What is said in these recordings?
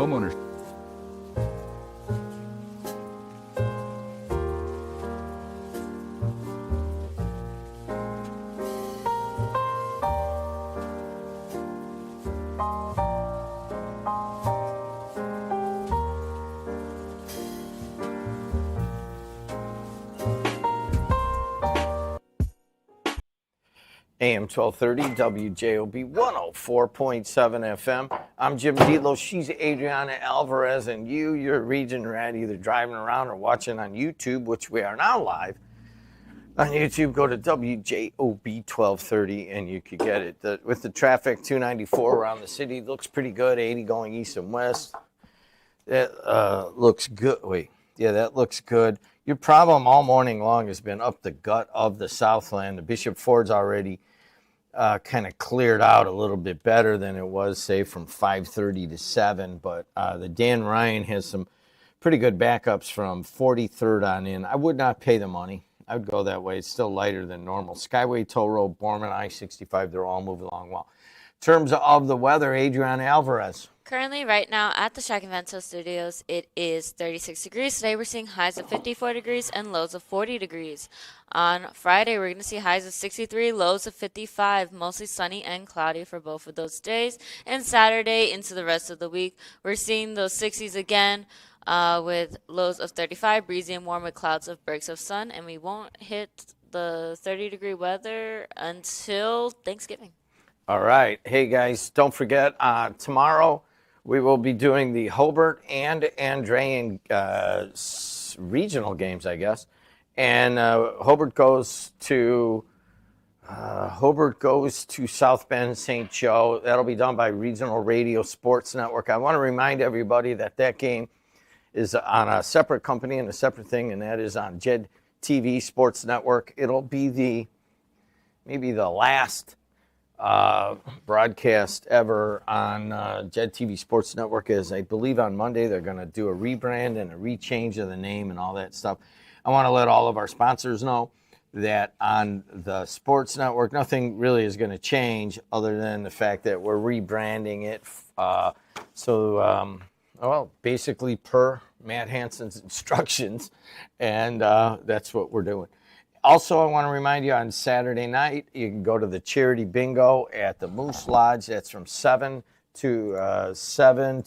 homeowners. AM 1230, WJOB 104.7 FM. I'm Jim Dedelow. She's Adriana Alvarez, and you're region rat, either driving around or watching on YouTube, which we are now live on YouTube. Go to WJOB 1230, and you could get it. With the traffic, 294 around the city, looks pretty good. 80 going east and west. That looks good. That looks good. Your problem all morning long has been up the gut of the Southland. The Bishop Ford's already kind of cleared out a little bit better than it was, say, from 5:30 to 7. But the Dan Ryan has some pretty good backups from 43rd on in. I would not pay the money. I would go that way. It's still lighter than normal. Skyway Toll Road, Borman, I-65, they're all moving along well. In terms of the weather, Adriana Alvarez. Currently, right now, at the Shack and Vento Studios, it is 36 degrees. Today, we're seeing highs of 54 degrees and lows of 40 degrees. On Friday, we're going to see highs of 63, lows of 55, mostly sunny and cloudy for both of those days. And Saturday into the rest of the week, we're seeing those 60s again with lows of 35, breezy and warm with clouds of breaks of sun. And we won't hit the 30-degree weather until Thanksgiving. All right. Hey, guys, don't forget, tomorrow we will be doing the Hobart and Andrean regional games, I guess. And Hobart goes to South Bend, St. Joe. That'll be done by Regional Radio Sports Network. I want to remind everybody that game is on a separate company and a separate thing, and that is on Jed TV Sports Network. It'll be maybe the last broadcast ever on Jed TV Sports Network. Is I believe on Monday they're going to do a rebrand and a rechange of the name and all that stuff. I want to let all of our sponsors know that on the sports network, nothing really is going to change other than the fact that we're rebranding it. Basically per Matt Hansen's instructions, and that's what we're doing. Also, I want to remind you, on Saturday night, you can go to the charity bingo at the Moose Lodge. That's from 7 to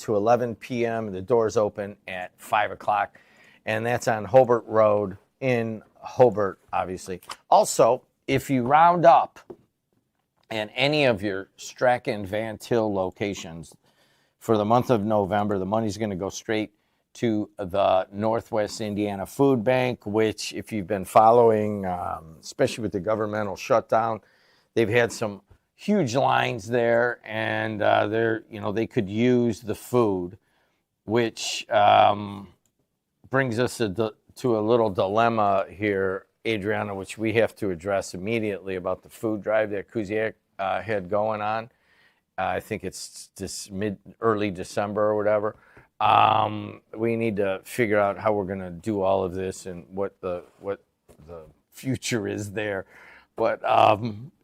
11 p.m. The doors open at 5 o'clock, and that's on Hobart Road in Hobart, obviously. Also, if you round up in any of your Strachan Van Til locations for the month of November, the money's going to go straight to the Northwest Indiana Food Bank, which, if you've been following, especially with the governmental shutdown, they've had some huge lines there, and they could use the food, which brings us to a little dilemma here, Adriana, which we have to address immediately about the food drive that Kuziak had going on. I think it's this early December or whatever. We need to figure out how we're going to do all of this and what the future is there. But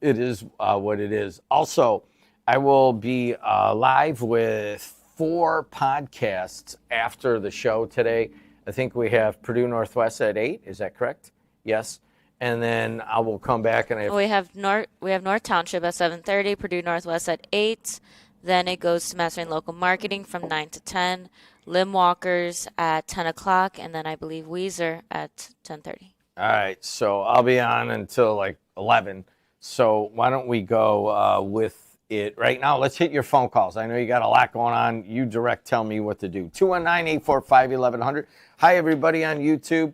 it is what it is. Also, I will be live with 4 podcasts after the show today. I think we have Purdue Northwest at 8. Is that correct? Yes. And then I will come back and we have North Township at 7:30, Purdue Northwest at 8. Then it goes to Mastering Local Marketing from 9 to 10, Limb Walkers at 10 o'clock, and then I believe Weezer at 10:30. All right, so I'll be on until like 11. So why don't we go with it right now? Let's hit your phone calls. I know you got a lot going on. You tell me what to do. 219-845-1100. Hi, everybody on YouTube.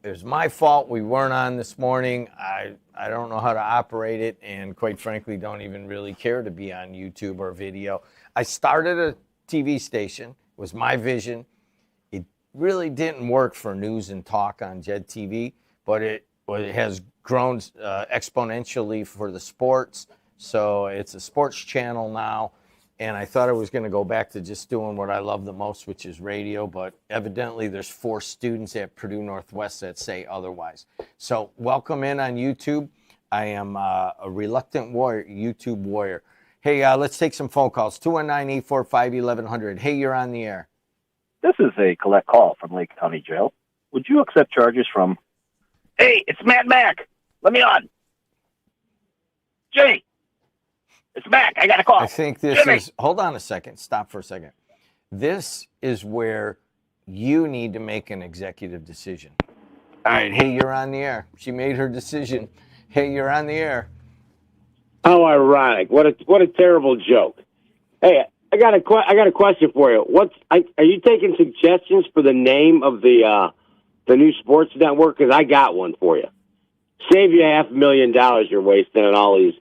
It was my fault we weren't on this morning. I don't know how to operate it, and quite frankly, don't even really care to be on YouTube or video. I started a TV station. It was my vision. It really didn't work for news and talk on Jed TV, but it has grown exponentially for the sports. So it's a sports channel now. And I thought I was going to go back to just doing what I love the most, which is radio. But evidently, there's 4 students at Purdue Northwest that say otherwise. So welcome in on YouTube. I am a reluctant warrior, YouTube warrior. Hey, let's take some phone calls. 219-845-1100. Hey, you're on the air. This is a collect call from Lake County Jail. Would you accept charges from... Hey, it's Matt Mack. Let me on. Jimmy, it's Mac. I got a call. I think this is, hold on a second. Stop for a second. This is where you need to make an executive decision. All right, hey, you're on the air. She made her decision. Hey, you're on the air. How ironic. What a terrible joke. Hey, I got a question for you. Are you taking suggestions for the name of the new sports network? Because I got one for you. Save you $500,000 you're wasting on all these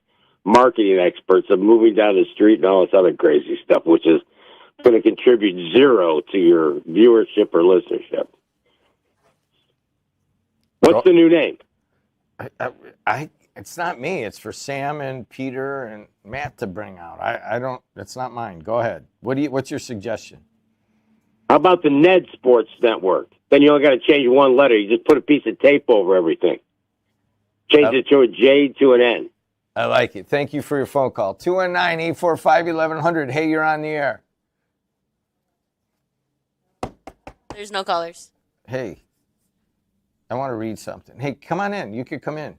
marketing experts of moving down the street and all this other crazy stuff, which is going to contribute zero to your viewership or listenership. What's the new name? It's not me. It's for Sam and Peter and Matt to bring out. I don't. It's not mine. Go ahead. What's your suggestion? How about the Ned Sports Network? Then you only got to change one letter. You just put a piece of tape over everything. Change it to a J to an N. I like it. Thank you for your phone call. 219-845-1100. Hey, you're on the air. There's no callers. Hey, I want to read something. Hey, come on in. You could come in.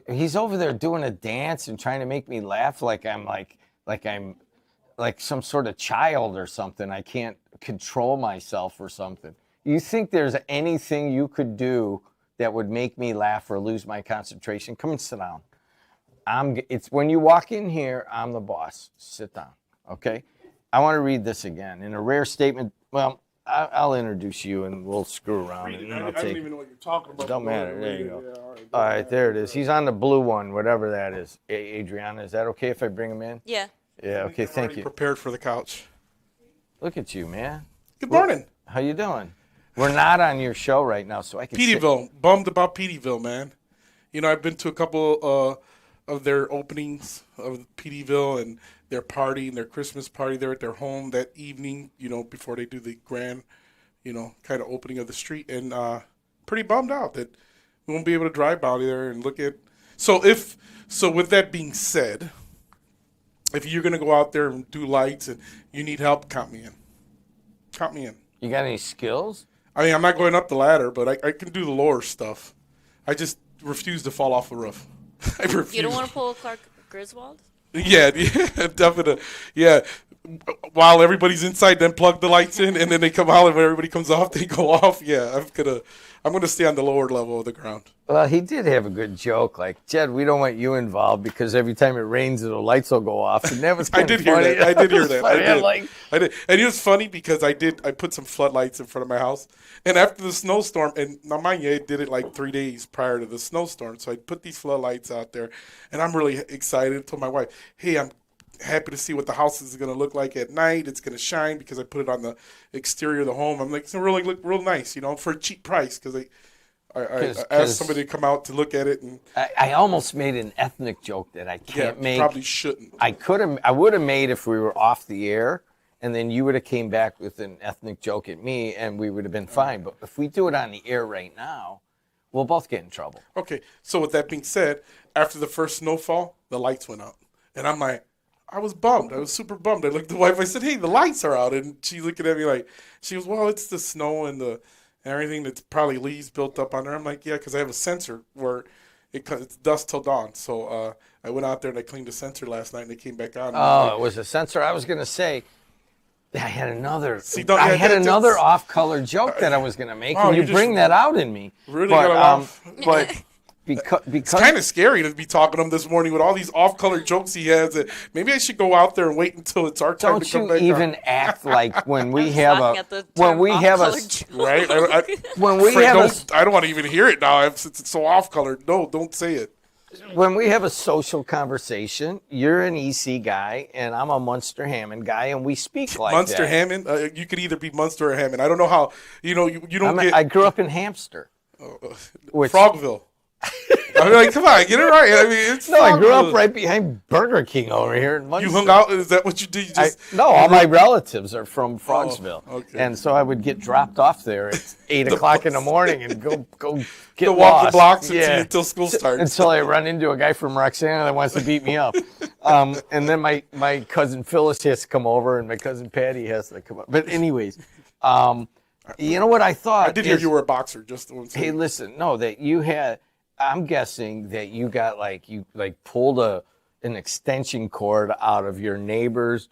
He's over there doing a dance and trying to make me laugh like I'm some sort of child or something. I can't control myself or something. You think there's anything you could do that would make me laugh or lose my concentration? Come and sit down. It's when you walk in here, I'm the boss. Sit down, okay? I want to read this again. In a rare statement, well, I'll introduce you and we'll screw around. And I don't even know what you're talking about. Don't matter. There you go. Yeah, all right, there it is. He's on the blue one, whatever that is. Adriana, is that okay if I bring him in? Yeah. Yeah, okay, thank you. Prepared for the couch. Look at you, man. Good morning. How you doing? We're not on your show right now, so I can Peteyville. Bummed about Peteyville, man. You know, I've been to a couple of their openings of Peteyville and their party and their Christmas party there at their home that evening, you know, before they do the grand, you know, kind of opening of the street. And pretty bummed out that we won't be able to drive by there and look at. So with that being said, if you're going to go out there and do lights and you need help, count me in. Count me in. You got any skills? I mean, I'm not going up the ladder, but I can do the lower stuff. I just refuse to fall off the roof. I refuse. You don't want to pull a Clark Griswold? Yeah, definitely. Yeah, while everybody's inside, then plug the lights in, and then they come out, and when everybody comes off, they go off. Yeah, I'm gonna stay on the lower level of the ground. Well, he did have a good joke, like, Jed, we don't want you involved because every time it rains, the lights will go off. And that was I did hear that. I did hear that. I did. And it was funny because I put some floodlights in front of my house. And after the snowstorm, and now mind you, I did it like 3 days prior to the snowstorm. So I put these floodlights out there, and I'm really excited. I told my wife, hey, I'm happy to see what the house is going to look like at night. It's going to shine because I put it on the exterior of the home. I'm like, it's going to really look real nice, you know, for a cheap price because I asked somebody to come out to look at it, and I almost made an ethnic joke that I can't make. Probably shouldn't. I would have made if we were off the air, and then you would have came back with an ethnic joke at me, and we would have been fine. But if we do it on the air right now, we'll both get in trouble. Okay. So with that being said, after the first snowfall, the lights went out, and I'm like, I was bummed. I was super bummed. I looked at the wife. I said, hey, the lights are out, and she's looking at me like, she goes, well, it's the snow and everything that's probably leaves built up on there. I'm like, yeah, because I have a sensor where it's dusk till dawn. So I went out there and I cleaned the sensor last night and it came back on. Oh, it was a sensor. I was going to say, I had another off-color joke that I was going to make, and you bring that out in me. Really got to laugh. But because it's kind of scary to be talking to him this morning with all these off-color jokes he has. Maybe I should go out there and wait until it's our time to come back. Don't you even act like when we have I don't want to even hear it now since it's so off-colored. No, don't say it. When we have a social conversation, you're an EC guy and I'm a Munster Hammond guy, and we speak like Munster that. Hammond? You could either be Munster or Hammond. I don't know how. You know, you don't get. I grew up in Hamster. Frogville. I mean, like, come on, get it right. I mean, it's I grew up right behind Burger King over here in Munster. You hung out? Is that what you did? All my relatives are from Frogsville. Oh, okay. And so I would get dropped off there at 8 o'clock in the morning and go get walk the blocks until school starts. Until I run into a guy from Roxana that wants to beat me up. And then my cousin Phyllis has to come over, and my cousin Patty has to come up. But anyways, you know what I thought? I did hear you were a boxer. Just to hey, listen, no, that you had. I'm guessing that you got you pulled an extension cord out of your neighbor's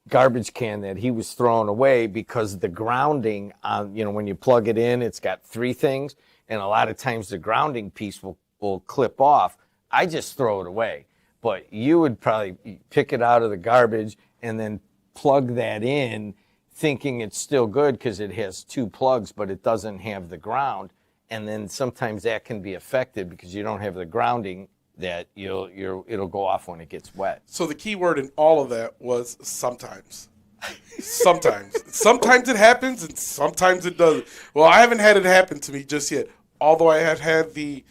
garbage can that he was throwing away, because the grounding on, when you plug it in, it's got 3 things, and a lot of times the grounding piece will clip off. I just throw it away, but you would probably pick it out of the garbage and then plug that in, thinking it's still good because it has 2 plugs, but it doesn't have the ground. And then sometimes that can be affected because you don't have the grounding, that it'll go off when it gets wet. So the key word in all of that was sometimes. Sometimes it happens and sometimes it doesn't. Well, I haven't had it happen to me just yet. Although I had the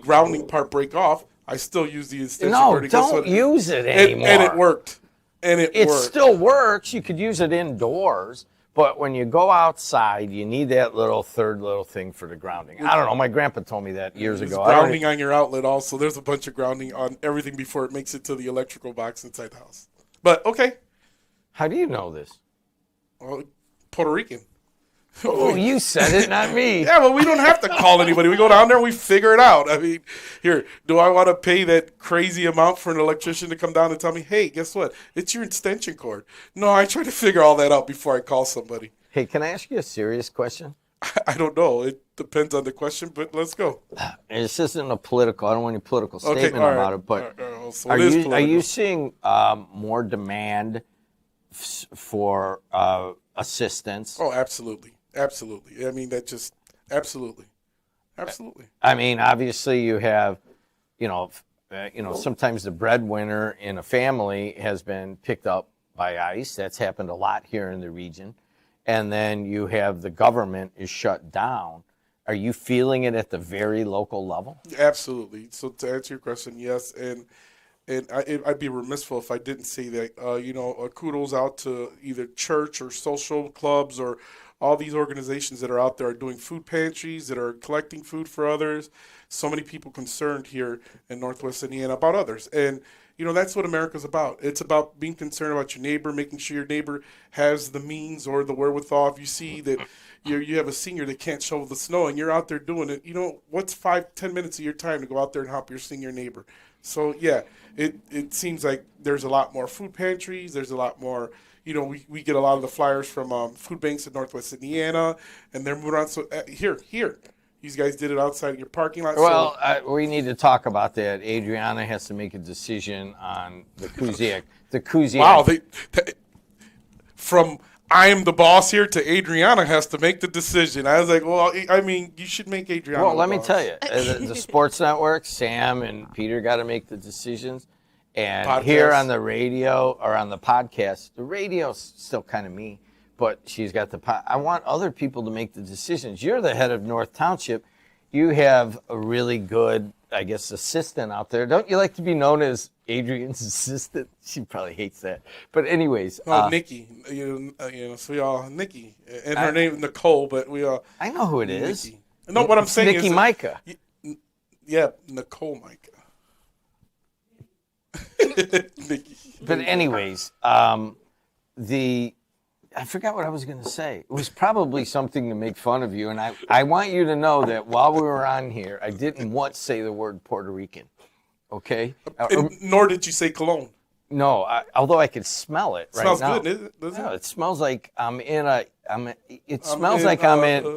grounding part break off, I still use the extension cord. No, don't use it anymore. And it worked. It still works. You could use it indoors. But when you go outside, you need that third little thing for the grounding. I don't know. My grandpa told me that years ago. Grounding on your outlet also. There's a bunch of grounding on everything before it makes it to the electrical box inside the house. But, okay. How do you know this? Well, Puerto Rican. Oh, you said it, not me. Yeah, well, we don't have to call anybody. We go down there and we figure it out. I mean, here, do I want to pay that crazy amount for an electrician to come down and tell me, hey, guess what? It's your extension cord. No, I try to figure all that out before I call somebody. Hey, can I ask you a serious question? I don't know. It depends on the question, but let's go. This isn't a political. I don't want any political statement about it, but So are you seeing more demand for assistance? Oh, absolutely. Absolutely. I mean, that just absolutely. I mean, obviously you have, sometimes the breadwinner in a family has been picked up by ICE. That's happened a lot here in the region. And then you have the government is shut down. Are you feeling it at the very local level? Absolutely. So to answer your question, yes. And I'd be remiss if I didn't say that, kudos out to either church or social clubs or all these organizations that are out there are doing food pantries, that are collecting food for others. So many people concerned here in Northwest Indiana about others. And, that's what America's about. It's about being concerned about your neighbor, making sure your neighbor has the means or the wherewithal. If you see that you have a senior that can't shovel the snow and you're out there doing it, what's 5-10 minutes of your time to go out there and help your senior neighbor? So, yeah, it seems like there's a lot more food pantries. There's a lot more, we get a lot of the flyers from food banks in Northwest Indiana, and they're moving on. So, here, these guys did it outside of your parking lot. Well, we need to talk about that. Adriana has to make a decision on the Kuziak. Wow, from I am the boss here to Adriana has to make the decision. I was like, well, I mean, you should make Adriana Well, let the me boss. tell you, the Sports Network, Sam and Peter got to make the decisions. And Podcast. Here on the radio or on the podcast, the radio's still kind of me, but she's got I want other people to make the decisions. You're the head of North Township. You have a really good, I guess, assistant out there. Don't you like to be known as Adrian's assistant? She probably hates that. But anyways. Nikki. So we all, Nikki. And her name is Nicole, but we all. I know who it is. Nikki. No, what I'm saying Nikki is. Micah. Yeah, Nicole Micah. Nikki. But anyways, I forgot what I was going to say. It was probably something to make fun of you. And I want you to know that while we were on here, I didn't once say the word Puerto Rican. Okay? Nor did you say cologne. No, although I could smell it right now. Smells good, doesn't it? It smells like I'm in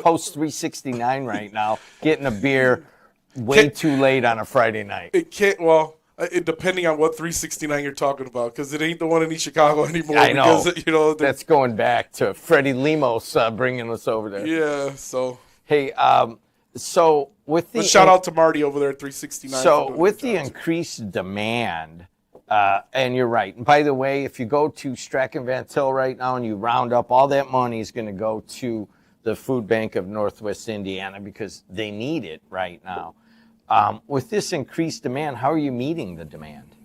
post 369 right now, getting a beer way too late on a Friday night. It can't, depending on what 369 you're talking about, because it ain't the one in East Chicago anymore. I know. Because, that's going back to Freddie Lemos bringing us over there. Yeah, so. Hey, so with the... shout out to Marty over there at 369. So with the increased demand, and you're right. And by the way, if you go to Strachan Van Til right now and you round up, all that money is going to go to the Food Bank of Northwest Indiana because they need it right now. With this increased demand, how are you meeting the demand?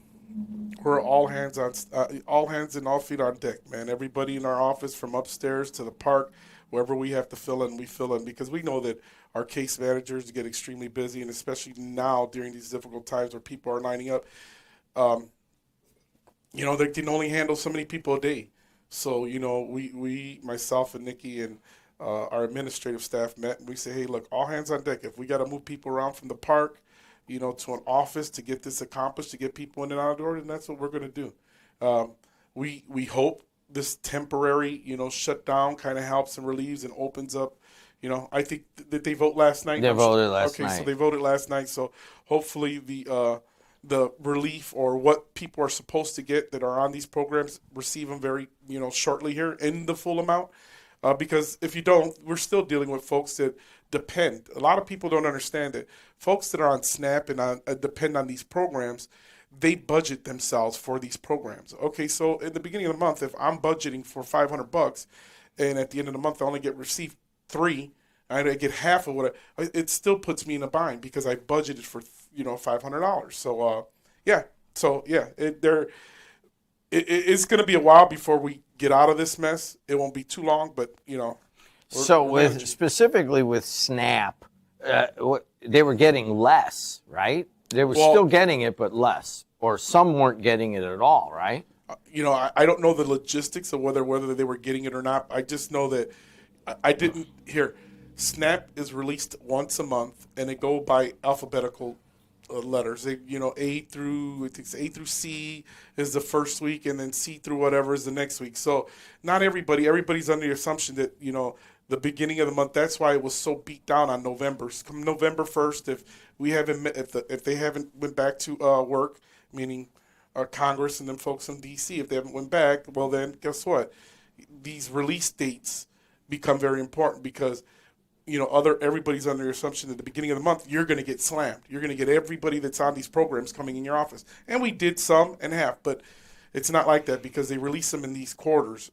We're all hands and all feet on deck, man. Everybody in our office, from upstairs to the park, wherever we have to fill in, we fill in, because we know that our case managers get extremely busy, and especially now during these difficult times where people are lining up. they can only handle so many people a day. So, we myself and Nikki and our administrative staff met, and we say, hey, look, all hands on deck. If we got to move people around from the park, to an office to get this accomplished, to get people in and out of the door, then that's what we're going to do. We hope this temporary, shutdown kind of helps and relieves and opens up. I think that they vote last night. They voted last night. Okay, so they voted last night. So hopefully the relief or what people are supposed to get that are on these programs receive them very, shortly here in the full amount. Because if you don't, we're still dealing with folks that depend. A lot of people don't understand that folks that are on SNAP and depend on these programs, they budget themselves for these programs. Okay, so in the beginning of the month, if I'm budgeting for $500 and at the end of the month I only received $3, I get half of what it still puts me in a bind because I budgeted for $500. So it's going to be a while before we get out of this mess. It won't be too long, but specifically with SNAP, they were getting less, right? They were still getting it, but less, or some weren't getting it at all, right? I don't know the logistics of whether they were getting it or not. I just know that I didn't hear. SNAP is released once a month, and it go by alphabetical letters. A through C is the first week, and then C through whatever is the next week. So not everybody's under the assumption that the beginning of the month. That's why it was so beat down on November. Come November 1st, if they haven't went back to work, meaning Congress and them folks in D.C., if they haven't went back, well then guess what? These release dates become very important because everybody's under the assumption that at the beginning of the month you're going to get slammed. You're going to get everybody that's on these programs coming in your office, and we did some and half, but it's not like that because they release them in these quarters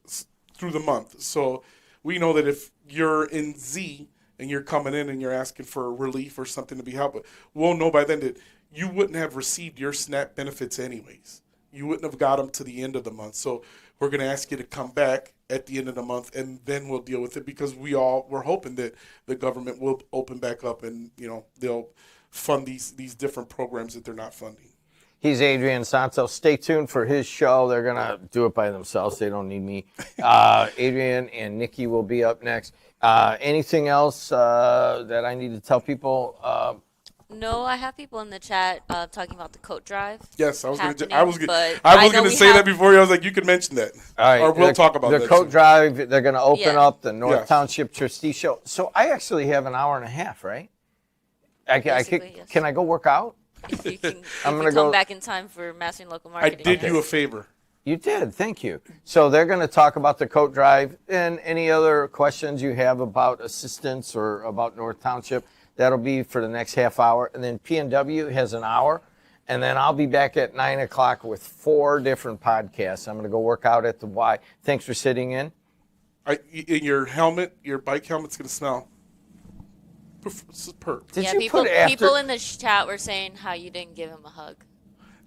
through the month. So we know that if you're in Z and you're coming in and you're asking for relief or something to be helped with, we'll know by then that you wouldn't have received your SNAP benefits anyways. You wouldn't have got them to the end of the month. So we're going to ask you to come back at the end of the month, and then we'll deal with it because we're hoping that the government will open back up and, they'll fund these different programs that they're not funding. He's Adrian Santos. Stay tuned for his show. They're going to do it by themselves. They don't need me. Adrian and Nikki will be up next. Anything else that I need to tell people? No, I have people in the chat talking about the coat drive. Yes, I was going to say that before you. I was like, you can mention that. All right, or we'll talk about that. The coat drive, they're going to open up the North Township Trustee Show. So I actually have an hour and a half, right? Yes. Can I go work out? If you can come back in time for Mastering Local Marketing. I did you a favor. You did. Thank you. So they're going to talk about the coat drive and any other questions you have about assistance or about North Township. That'll be for the next half hour. And then PNW has an hour. And then I'll be back at 9 o'clock with 4 different podcasts. I'm going to go work out at the Y. Thanks for sitting in. Your bike helmet's going to smell. Superb. People in the chat were saying how you didn't give him a hug.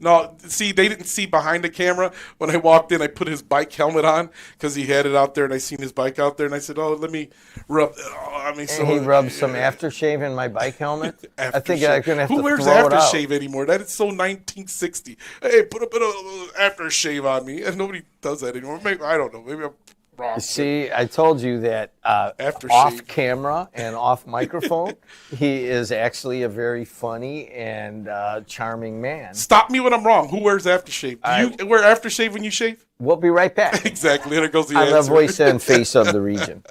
No, see, they didn't see behind the camera. When I walked in, I put his bike helmet on because he had it out there, and I seen his bike out there, and I said, "Oh, let me rub." He rubbed some aftershave in my bike helmet. I think I'm gonna have to throw it out. Who wears aftershave anymore? That is so 1960. Hey, put a bit of aftershave on me, and nobody does that anymore. Maybe, I don't know. Maybe I'm wrong. See, I told you that off camera and off microphone, he is actually a very funny and charming man. Stop me when I'm wrong. Who wears aftershave? Do you wear aftershave when you shave? We'll be right back. Exactly. There goes the I'm answer. the voice and face of the region.